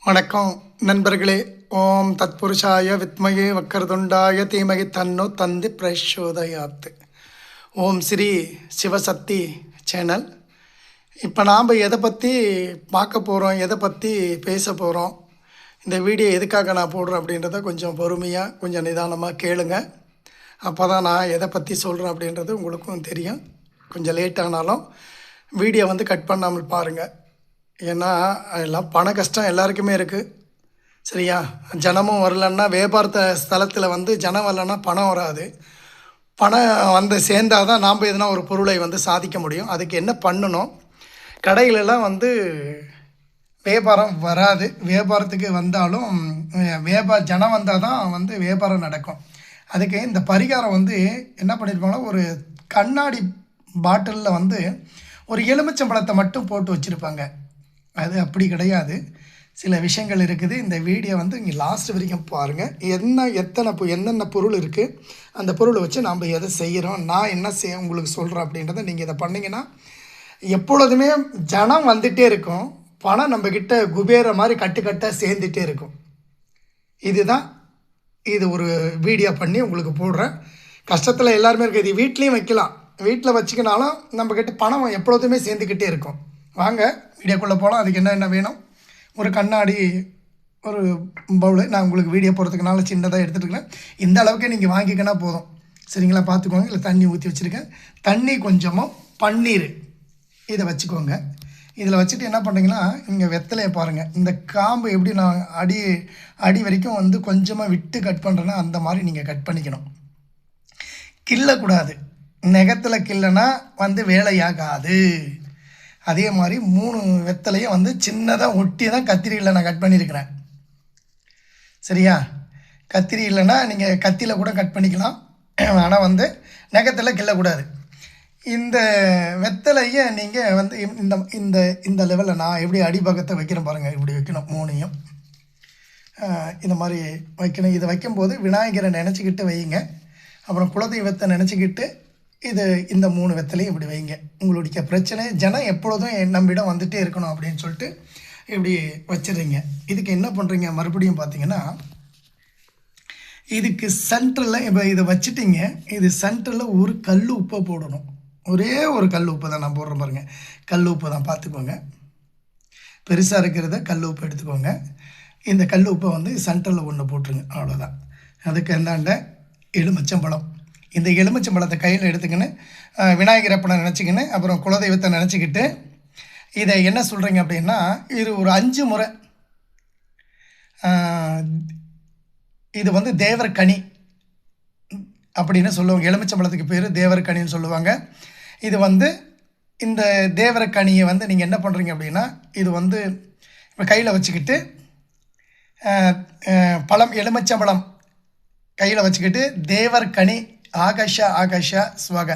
வணக்கம் நண்பர்களே. ஓம் தத்புருஷாய வித்மகே வக்கரதுண்டாய தீமகி தன்னோ தந்தி பிரச்சோதயாத். ஓம் ஸ்ரீ சிவசக்தி சேனல். இப்போ நாம் எதை பற்றி பார்க்க போகிறோம், எதை பற்றி பேச போகிறோம், இந்த வீடியோ எதுக்காக நான் போடுறேன் அப்படின்றத கொஞ்சம் பொறுமையாக கொஞ்சம் நிதானமாக கேளுங்க. அப்போ தான் நான் எதை பற்றி சொல்கிறேன் அப்படின்றது உங்களுக்கும் தெரியும். கொஞ்சம் லேட் ஆனாலும் வீடியோ கட் பண்ணாமல் பாருங்கள். ஏன்னா எல்லாம் பண கஷ்டம் எல்லாருக்குமே இருக்குது. சரியா? ஜனமும் வரலன்னா வியாபாரத்தை ஸ்தலத்தில் ஜனம் வரலன்னா பணம் வராது. பணம் சேர்ந்தால் தான் நாம் எதுனா ஒரு பொருளை சாதிக்க முடியும். அதுக்கு என்ன பண்ணணும்? கடைகளெல்லாம் வியாபாரம் வராது. வியாபாரத்துக்கு வந்தாலும் ஜனம் வந்தால் தான் வியாபாரம் நடக்கும். அதுக்கு இந்த பரிகாரம் என்ன பண்ணியிருப்பாங்கன்னா, ஒரு கண்ணாடி பாட்டிலில் ஒரு எலுமிச்சம்பழத்தை மட்டும் போட்டு வச்சுருப்பாங்க. அது அப்படி கிடையாது. சில விஷயங்கள் இருக்குது. இந்த வீடியோ இங்கே லாஸ்ட் வரைக்கும் பாருங்கள். என்னென்ன பொருள் இருக்குது, அந்த பொருளை வச்சு நாம் எதை செய்கிறோம், நான் என்ன உங்களுக்கு சொல்கிறேன் அப்படின்றத நீங்கள் இதை பண்ணிங்கன்னா எப்பொழுதுமே ஜனம் வந்துகிட்டே இருக்கும். பணம் நம்மக்கிட்ட குபேர மாதிரி கட்டுக்கட்டாக சேர்ந்துகிட்டே இருக்கும். இது ஒரு வீடியோ பண்ணி உங்களுக்கு போடுறேன். கஷ்டத்தில் எல்லாருமே இருக்குது. இது வீட்லேயும் வைக்கலாம். வீட்டில் வச்சுக்கினாலும் நம்மக்கிட்ட பணம் எப்பொழுதுமே சேர்ந்துக்கிட்டே இருக்கும். வாங்க வீடியோக்குள்ளே போகலாம். அதுக்கு என்ன வேணும்? ஒரு கண்ணாடி, ஒரு பவுலு. நான் உங்களுக்கு வீடியோ போகிறதுக்குனால சின்னதாக எடுத்துகிட்டுருக்கேன். இந்த அளவுக்கு நீங்கள் வாங்கிக்கினா போதும். சரிங்களா? பார்த்துக்கோங்க. இல்லை தண்ணி ஊற்றி வச்சுருக்கேன். தண்ணி கொஞ்சமாக பன்னீர் இதை வச்சுக்கோங்க. இதில் வச்சுட்டு என்ன பண்ணுறீங்கன்னா, இங்கே வெத்தலையை பாருங்கள். இந்த காம்பு எப்படி நான் அடி வரைக்கும் கொஞ்சமாக விட்டு கட் பண்ணுறேன்னா அந்த மாதிரி நீங்கள் கட் பண்ணிக்கணும். கிள்ளக்கூடாது. நெகத்தில் கிள்ளனா வேலையாகாது. அதே மாதிரி 3 வெத்தலையும் சின்னதாக ஒட்டி தான் கத்திரியில் நான் கட் பண்ணியிருக்கிறேன். சரியா? கத்திரி இல்லைன்னா நீங்கள் கத்தியில் கூட கட் பண்ணிக்கலாம். ஆனால் நகத்தில் கிள்ளக்கூடாது. இந்த வெத்தலையை நீங்கள் இந்த இந்த இந்த லெவலில் நான் எப்படி அடிபாகத்தை வைக்கிறேன் பாருங்கள். இப்படி வைக்கணும். 3ஐயும் இந்த மாதிரி வைக்கணும். இதை வைக்கும்போது விநாயகரை நினச்சிக்கிட்டு வைங்க. அப்புறம் குலதெய்வத்தை நினச்சிக்கிட்டு இந்த 3 வெத்தலையும் இப்படி வைங்க. உங்களுடைய பிரச்சனை ஜனம் எப்பொழுதும் நம்மிடம் வந்துகிட்டே இருக்கணும் அப்படின்னு சொல்லிட்டு இப்படி வச்சிடுறீங்க. இதுக்கு என்ன பண்ணுறீங்க? மறுபடியும் பார்த்தீங்கன்னா, இதுக்கு சென்டரில் இப்போ இதை வச்சுட்டிங்க. இது சென்டரில் ஒரு கல் உப்பை போடணும். ஒரே ஒரு கல் உப்பு தான் நான் போடுறேன் பாருங்கள். கல் உப்பு தான் பார்த்துக்கோங்க. பெருசாக இருக்கிறத கல் உப்பு எடுத்துக்கோங்க. இந்த கல் உப்பை சென்டரில் ஒன்று போட்டுருங்க. அவ்வளோதான். அதுக்கு எந்தாண்ட எலுமிச்சம்பழம். இந்த எலுமிச்சம்பழத்தை கையில் எடுத்துக்கின்னு விநாயகரப்பனை நினச்சிக்கின்னு அப்புறம் குலதெய்வத்தை நினச்சிக்கிட்டு இதை என்ன சொல்கிறீங்க அப்படின்னா, இது ஒரு 5 முறை இது தேவர் கனி அப்படின்னு சொல்லுவாங்க. எலுமிச்சம்பழத்துக்கு பேர் தேவர் கனின்னு சொல்லுவாங்க. இது இந்த தேவர கனியை நீங்கள் என்ன பண்ணுறீங்க அப்படின்னா, இது இப்போ கையில் வச்சுக்கிட்டு எலுமிச்சம்பழம் கையில் வச்சுக்கிட்டு தேவர் கனி ஆகாஷ ஆகாஷ ஸ்வக,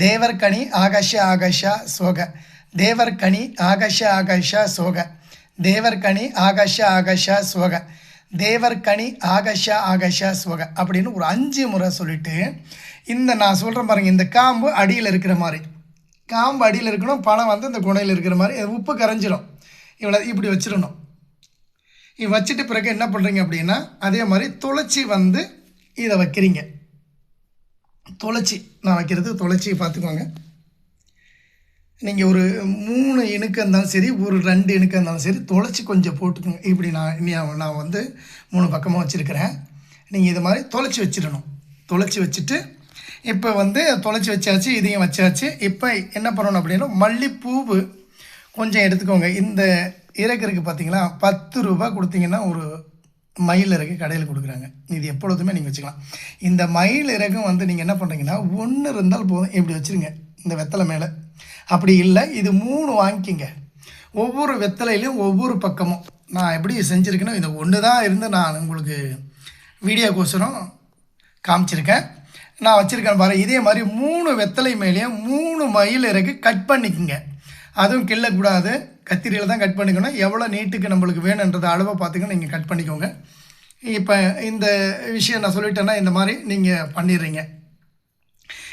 தேவர் கனி ஆகாஷ ஆகாஷ ஸ்வக, தேவர் கனி ஆகாஷ ஆகாஷ ஸ்வக, தேவர் கனி ஆகாஷ ஆகாஷ ஸ்வக, தேவர் கனி ஆகாஷ ஆகாஷ ஸ்வக அப்படின்னு ஒரு 5 முறை சொல்லிவிட்டு, நான் சொல்கிறேன் பாருங்கள். இந்த காம்பு அடியில் இருக்கிற மாதிரி, காம்பு அடியில் இருக்கணும். பழம் இந்த குணையில் இருக்கிற மாதிரி உப்பு கரைஞ்சிடும். இப்படி வச்சிடணும். வச்சுட்டு பிறகு என்ன பண்ணுறீங்க அப்படின்னா, அதே மாதிரி துளச்சி இதை வைக்கிறீங்க. துளச்சி நான் வைக்கிறது துளச்சி பார்த்துக்கோங்க. நீங்கள் ஒரு 3 இணுக்கு இருந்தாலும் சரி, ஒரு 2 இணுக்கு இருந்தாலும் சரி, துளச்சி கொஞ்சம் போட்டுக்கோங்க. இப்படி நான் 3 பக்கமாக வச்சுருக்கிறேன். நீங்கள் இது மாதிரி துளச்சி வச்சிடணும். துளச்சி வச்சுட்டு இப்போ துளச்சி வச்சாச்சு, இதையும் வச்சாச்சு. இப்போ என்ன பண்ணணும் அப்படின்னா, மல்லிப்பூவு கொஞ்சம் எடுத்துக்கோங்க. இந்த இறகு இருக்குது பார்த்தீங்களா? 10 ரூபா கொடுத்தீங்கன்னா ஒரு மயில் இறகு கடையில் கொடுக்குறாங்க. இது எப்பொழுதுமே நீங்கள் வச்சுக்கலாம். இந்த மயில் இறகும் நீங்கள் என்ன பண்ணுறீங்கன்னா, 1 இருந்தால் போதும். இப்படி வச்சுருங்க இந்த வெத்தலை மேலே. அப்படி இல்லை, இது 3 வாங்கிக்கிங்க. ஒவ்வொரு வெத்தலையிலையும் ஒவ்வொரு பக்கமும் நான் எப்படி செஞ்சுருக்கேனோ, இது ஒன்று தான் இருந்து நான் உங்களுக்கு வீடியோக்கோசரம் காமிச்சிருக்கேன். நான் வச்சுருக்கேன் பாரு. இதே மாதிரி 3 வெத்தலை மேலேயும் 3 மயில் இறகு கட் பண்ணிக்கோங்க. அதுவும் கிள்ளக்கூடாது. கத்திரியில் தான் கட் பண்ணிக்கணும். எவ்வளோ நீட்டுக்கு நம்மளுக்கு வேணுன்றதை அளவை பார்த்துக்கணும். நீங்கள் கட் பண்ணிக்கோங்க. இப்போ இந்த விஷயம் நான் சொல்லிட்டேன்னா இந்த மாதிரி நீங்கள் பண்ணிடுறீங்க.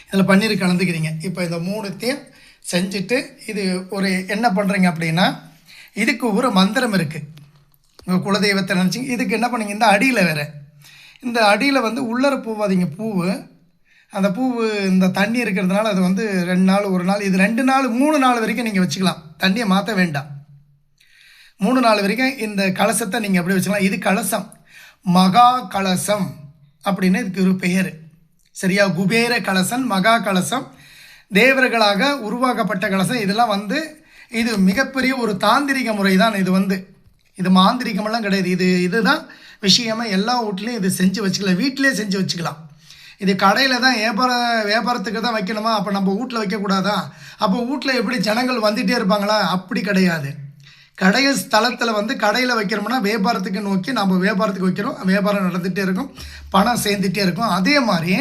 இதில் பன்னீர் கலந்துக்கிறீங்க. இப்போ இந்த 3த்தையும் செஞ்சுட்டு இது ஒரு என்ன பண்ணுறீங்க அப்படின்னா, இதுக்கு ஒரு மந்திரம் இருக்குது. உங்கள் குலதெய்வத்தை நினச்சி இதுக்கு என்ன பண்ணுங்க, இந்த அடியில் வேறு இந்த அடியில் வந்து உள்ளர பூவாதீங்க. பூவு அந்த பூவு இந்த தண்ணி இருக்கிறதுனால அது வந்து 2 நாள் 1 நாள் இது 2 நாள் 3 நாள் வரைக்கும் நீங்கள் வச்சுக்கலாம். தண்ணியை மாற்ற வேண்டாம். 3 நாள் வரைக்கும் இந்த கலசத்தை நீங்கள் அப்படியே வச்சுக்கலாம். இது கலசம், மகா கலசம் அப்படின்னு இதுக்கு ஒரு பெயர். சரியா? குபேர கலசம், மகா கலசம், தேவர்களாக உருவாக்கப்பட்ட கலசம். இதெல்லாம் வந்து இது மிகப்பெரிய ஒரு தாந்திரிக முறை தான். இது மாந்திரிகமெல்லாம் கிடையாது. இதுதான் விஷயமா. எல்லா வீட்லேயும் இது செஞ்சு வச்சுக்கலாம், வீட்டிலே செஞ்சு வச்சுக்கலாம். இது கடையில் தான் வியாபாரத்துக்கு தான் வைக்கணுமா? அப்போ நம்ம வீட்டில் வைக்கக்கூடாதா? அப்போ வீட்டில் எப்படி ஜனங்கள் வந்துகிட்டே இருப்பாங்களா? அப்படி கிடையாது. கடை ஸ்தலத்தில் வந்து கடையில் வைக்கிறோம்னா வியாபாரத்துக்கு நோக்கி நம்ம வியாபாரத்துக்கு வைக்கிறோம், வியாபாரம் நடந்துகிட்டே இருக்கும், பணம் சேர்ந்துகிட்டே இருக்கும். அதே மாதிரி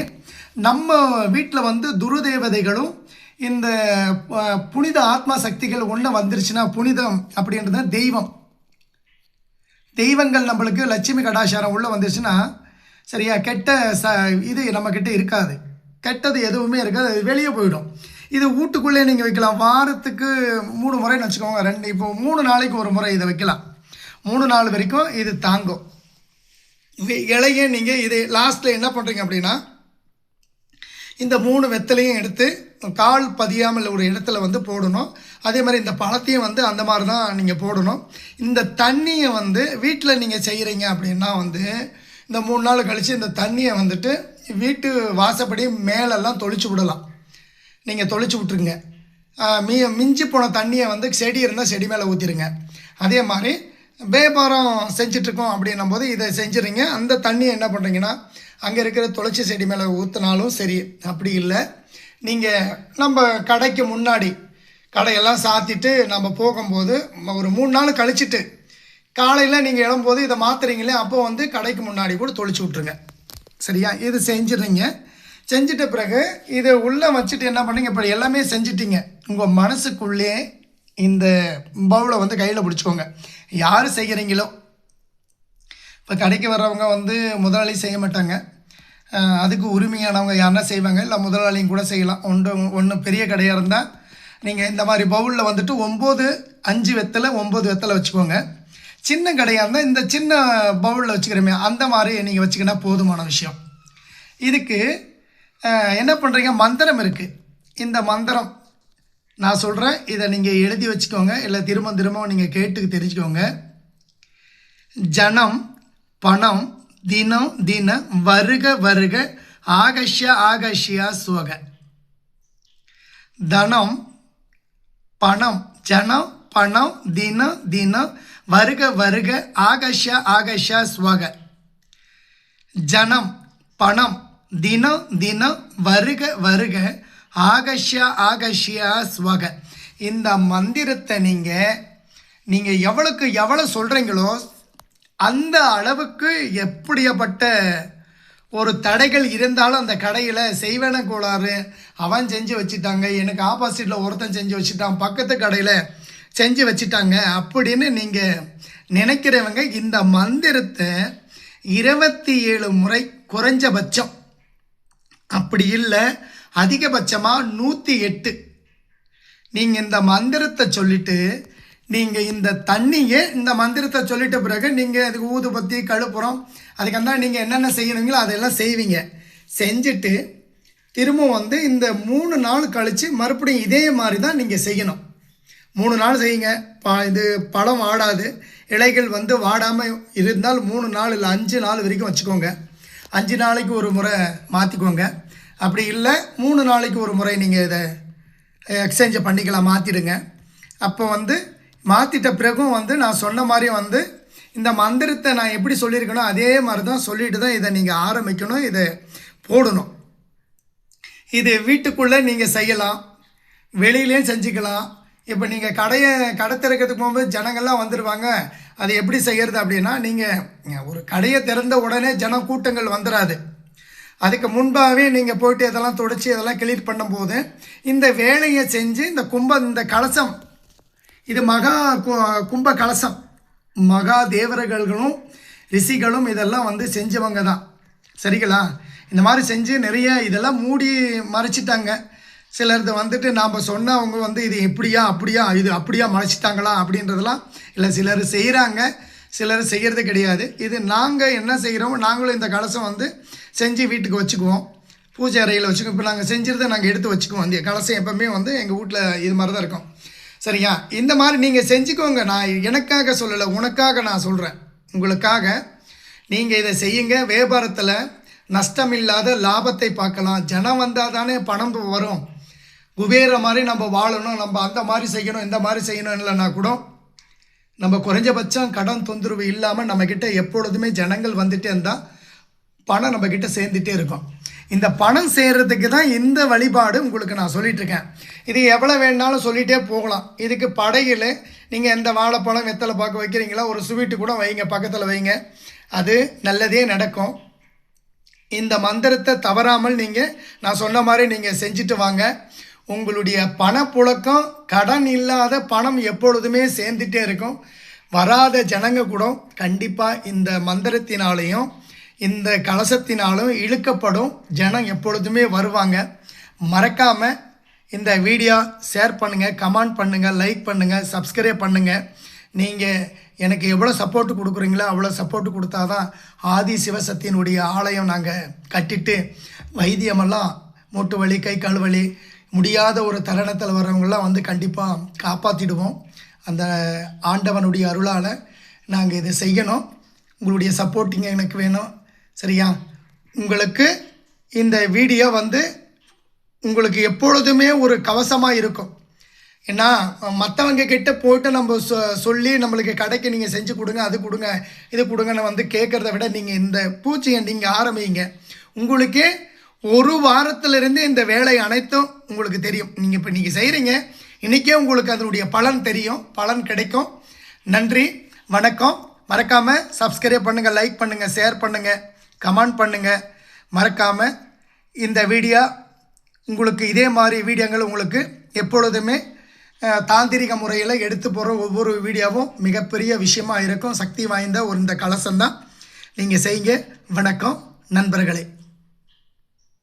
நம்ம வீட்டில் வந்து துருதேவதைகளும் இந்த புனித ஆத்மா சக்திகள் ஒன்று வந்துருச்சுன்னா, புனிதம் அப்படின்றது தெய்வங்கள் நம்மளுக்கு லட்சுமி கடாச்சாரம் உள்ளே வந்துருச்சுன்னா, சரியா, கெட்ட இது நம்மக்கிட்ட இருக்காது, கெட்டது எதுவுமே இருக்காது, அது வெளியே போயிடும். இது வீட்டுக்குள்ளே நீங்கள் வைக்கலாம். வாரத்துக்கு 3 முறைன்னு வச்சுக்கோங்க. இப்போ 3 நாளைக்கு ஒரு முறை இதை வைக்கலாம். 3 நாள் வரைக்கும் இது தாங்கும். இலையே நீங்கள் இது லாஸ்ட்டில் என்ன பண்ணுறீங்க அப்படின்னா, இந்த 3 வெத்தலையும் எடுத்து கால் பதியாமல் ஒரு இடத்துல வந்து போடணும். அதே மாதிரி இந்த பழத்தையும் வந்து அந்த மாதிரி தான் நீங்கள் போடணும். இந்த தண்ணியை வந்து வீட்டில் நீங்கள் செய்கிறீங்க அப்படின்னா வந்து இந்த 3 நாள் கழித்து இந்த தண்ணியை வந்துட்டு வீட்டு வாசப்படி மேலெல்லாம் தொளிச்சு விடலாம். நீங்கள் தொளிச்சு விட்ருங்க. மிஞ்சி போன தண்ணியை வந்து செடி இருந்தால் செடி மேலே ஊற்றிடுங்க. அதே மாதிரி வியாபாரம் செஞ்சிட்ருக்கோம் அப்படின்னும் போது இதை செஞ்சுருங்க. அந்த தண்ணியை என்ன பண்ணுறீங்கன்னா அங்கே இருக்கிற துளசி செடி மேலே ஊற்றினாலும் சரி. அப்படி இல்லை, நீங்கள் நம்ம கடைக்கு முன்னாடி கடையெல்லாம் சாத்திட்டு நம்ம போகும்போது ஒரு 3 நாள் கழிச்சிட்டு காலையில் நீங்கள் எழும்போது இதை மாற்றுறீங்களே, அப்போ வந்து கடைக்கு முன்னாடி கூட தொளிச்சு விட்ருங்க. சரியா? இது செஞ்சிடுறீங்க. செஞ்சிட்ட பிறகு இதை உள்ளே வச்சுட்டு என்ன பண்ணுங்க, இப்போ எல்லாமே செஞ்சிட்டிங்க. உங்கள் மனசுக்குள்ளே இந்த பவுலை வந்து கையில் பிடிச்சிக்கோங்க. யார் செய்கிறீங்களோ, இப்போ கடைக்கு வர்றவங்க வந்து முதலாளி செய்ய மாட்டாங்க, அதுக்கு உரிமையானவங்க யாருன்னா செய்வாங்க, இல்லை முதலாளியும் கூட செய்யலாம். ஒன்று பெரிய கடையாக இருந்தால் நீங்கள் இந்த மாதிரி பவுலில் வந்துட்டு 5 வெத்தலை 9 வெத்தலை வச்சுக்கோங்க. சின்ன கடையாக இருந்தால் இந்த சின்ன பவுலில் வச்சுக்கிறோமே அந்த மாதிரி நீங்கள் வச்சுக்கினா போதுமான விஷயம். இதுக்கு என்ன பண்ணுறீங்க, மந்திரம் இருக்குது. இந்த மந்திரம் நான் சொல்கிறேன், இதை நீங்கள் எழுதி வச்சுக்கோங்க, இல்லை திரும்ப நீங்கள் கேட்டு தெரிஞ்சுக்கோங்க. ஜனம் பணம் தினம் தினம் வருக வருக ஆகஷ்ய ஆகஷ்யா சுவக. தனம் பணம், ஜனம் பணம் தினம் தினம் வருக வருக ஆகஷ்ய ஆகஷ்யா சுவக. ஜனம் பணம் தினம் தினம் வருக வருக ஆகஷ்ய ஆகஷ்யா ஸ்வக. இந்த மந்திரத்தை நீங்கள் எவ்வளோ சொல்கிறீங்களோ அந்த அளவுக்கு எப்படியாப்பட்ட ஒரு தடைகள் இருந்தாலும் அந்த கடையில் செய்வன கோளாறு, அவன் செஞ்சு வச்சுட்டாங்க, எனக்கு ஆப்போசிட்டில் ஒருத்தன் செஞ்சு வச்சுட்டான், பக்கத்து கடையில் செஞ்சு வச்சுட்டாங்க அப்படின்னு நீங்கள் நினைக்கிறவங்க இந்த மந்திரத்தை 27 முறை குறைஞ்சபட்சம், அப்படி இல்லை அதிகபட்சமாக 108 நீங்கள் இந்த மந்திரத்தை சொல்லிவிட்டு நீங்கள் இந்த தண்ணியை இந்த மந்திரத்தை சொல்லிட்ட பிறகு நீங்கள் அதுக்கு ஊதுபத்தி கழுப்புறம் அதுக்கெல்லாம் நீங்கள் என்னென்ன செய்யணுங்களோ அதெல்லாம் செய்வீங்க. செஞ்சுட்டு திரும்ப வந்து இந்த 3 நாள் கழித்து மறுபடியும் இதே மாதிரி தான் நீங்கள் செய்யணும். 3 நாள் செய்யுங்க. இது பழம் வாடாது, இலைகள் வந்து வாடாமல் இருந்தால் 3 நாள் இல்லை 5 நாள் வரைக்கும் வச்சுக்கோங்க. 5 நாளைக்கு ஒரு முறை மாற்றிக்கோங்க. அப்படி இல்லை 3 நாளைக்கு ஒரு முறை நீங்கள் இதை எக்ஸ்சேஞ்சை பண்ணிக்கலாம், மாற்றிடுங்க. அப்போ வந்து மாற்றிட்ட பிறகும் வந்து நான் சொன்ன மாதிரி வந்து இந்த மந்திரத்தை நான் எப்படி சொல்லியிருக்கணும் அதே மாதிரி தான் சொல்லிட்டு தான் இதை நீங்கள் ஆரம்பிக்கணும், இதை போடணும். இது வீட்டுக்குள்ளே நீங்கள் செய்யலாம், வெளியிலேயும் செஞ்சுக்கலாம். இப்போ நீங்கள் கடை திறக்கிறதுக்கு போகும்போது ஜனங்கள்லாம் வந்துடுவாங்க. அது எப்படி செய்கிறது அப்படின்னா, நீங்கள் ஒரு கடையை திறந்த உடனே கூட்டங்கள் வந்துடாது. அதுக்கு முன்பாகவே நீங்கள் போய்ட்டு இதெல்லாம் துடைச்சி இதெல்லாம் கிளீன் பண்ணும்போது இந்த வேலையை செஞ்சு இந்த கலசம், இது கும்ப கலசம், மகா தேவர்களும் ரிஷிகளும் இதெல்லாம் வந்து செஞ்சவங்க தான். சரிங்களா? இந்த மாதிரி செஞ்சு நிறைய இதெல்லாம் மூடி மறைச்சிட்டாங்க. சிலர் வந்துட்டு நாம் சொன்னால் அவங்க வந்து இது எப்படியா அப்படியா இது அப்படியா மறைச்சிட்டாங்களா அப்படின்றதெல்லாம் இல்லை. சிலர் செய்கிறாங்க, சிலர் செய்கிறது கிடையாது. இது நாங்கள் என்ன செய்கிறோம், நாங்களும் இந்த கலசம் வந்து செஞ்சு வீட்டுக்கு வச்சுக்குவோம், பூஜை அறையில் வச்சுக்குவோம். இப்போ நாங்கள் செஞ்சுருதை நாங்கள் எடுத்து வச்சுக்குவோம். இந்த கலசம் எப்போவுமே வந்து எங்கள் வீட்டில் இது மாதிரி தான் இருக்கும். சரியா? இந்த மாதிரி நீங்கள் செஞ்சுக்கோங்க. நான் எனக்காக சொல்லலை, உனக்காக நான் சொல்கிறேன், உங்களுக்காக. நீங்கள் இதை செய்யுங்க. வியாபாரத்தில் நஷ்டம் இல்லாத லாபத்தை பார்க்கலாம். ஜனம் வந்தால் தானே பணம் வரும். குபேர மாதிரி நம்ம வாழணும், நம்ம அந்த மாதிரி செய்யணும், இந்த மாதிரி செய்யணும் இல்லைன்னா கூட நம்ம குறைஞ்சபட்சம் கடன் தொந்தரவு இல்லாமல் நம்மக்கிட்ட எப்பொழுதுமே ஜனங்கள் வந்துகிட்டே இருந்தால் பணம் நம்மக்கிட்ட சேர்ந்துட்டே இருக்கும். இந்த பணம் சேர்கிறதுக்கு தான் இந்த வழிபாடு உங்களுக்கு நான் சொல்லிகிட்ருக்கேன். இது எவ்வளோ வேணாலும் சொல்லிகிட்டே போகலாம். இதுக்கு படையில் நீங்கள் எந்த வாழைப்பழம் வெத்தலை பாக்கு வைக்கிறீங்களா, ஒரு ஸ்வீட்டு கூட வைங்க, பக்கத்தில் வைங்க, அது நல்லதே நடக்கும். இந்த மந்திரத்தை தவறாமல் நீங்கள் நான் சொன்ன மாதிரி நீங்கள் செஞ்சுட்டு வாங்க. உங்களுடைய பணப்புழக்கம், கடன் இல்லாத பணம் எப்பொழுதுமே சேர்ந்துட்டே இருக்கும். வராத ஜனங்க கூட கண்டிப்பாக இந்த மந்திரத்தினாலேயும் இந்த கலசத்தினாலும் இழுக்கப்படும். ஜனம் எப்பொழுதுமே வருவாங்க. மறக்காமல் இந்த வீடியோ ஷேர் பண்ணுங்கள், கமெண்ட் பண்ணுங்கள், லைக் பண்ணுங்கள், சப்ஸ்கிரைப் பண்ணுங்கள். நீங்கள் எனக்கு எவ்வளோ சப்போர்ட் கொடுக்குறீங்களோ அவ்வளோ சப்போர்ட் கொடுத்தா தான் ஆதி சிவசக்தியினுடைய ஆலயம் நாங்கள் கட்டிட்டு வைத்தியமெல்லாம் மூட்டு வலி, கை கால் வலி முடியாத ஒரு தருணத்தில் வர்றவங்களாம் வந்து கண்டிப்பாக காப்பாற்றிடுவோம். அந்த ஆண்டவனுடைய அருளால் நாங்கள் இதை செய்யணும். உங்களுடைய சப்போர்ட்டிங்க எனக்கு வேணும். சரியா? உங்களுக்கு இந்த வீடியோ வந்து உங்களுக்கு எப்பொழுதுமே ஒரு கவசமாக இருக்கும். ஏன்னா மற்றவங்க கிட்ட போய்ட்டு நம்ம சொல்லி நம்மளுக்கு கடைக்கு நீங்கள் செஞ்சு கொடுங்க, அது கொடுங்க, இது கொடுங்கன்னு வந்து கேட்குறத விட நீங்கள் இந்த பூச்சியை நீங்கள் ஆரம்பிங்க. உங்களுக்கே ஒரு வாரத்திலிருந்து இந்த வேலை அனைத்தும் உங்களுக்கு தெரியும். நீங்கள் இப்போ நீங்கள் செய்கிறீங்க, இன்றைக்கே உங்களுக்கு அதனுடைய பலன் தெரியும், பலன் கிடைக்கும். நன்றி, வணக்கம். மறக்காமல் சப்ஸ்கிரைப் பண்ணுங்கள், லைக் பண்ணுங்கள், ஷேர் பண்ணுங்கள், கமெண்ட் பண்ணுங்கள். மறக்காமல் இந்த வீடியோ உங்களுக்கு இதே மாதிரி வீடியோங்கள் உங்களுக்கு எப்பொழுதுமே தாந்திரிக முறையில் எடுத்து போகிற ஒவ்வொரு வீடியோவும் மிகப்பெரிய விஷயமாக இருக்கும். சக்தி வாய்ந்த ஒரு இந்த கலசம்தான். நீங்கள் செய்யுங்க. வணக்கம் நண்பர்களே.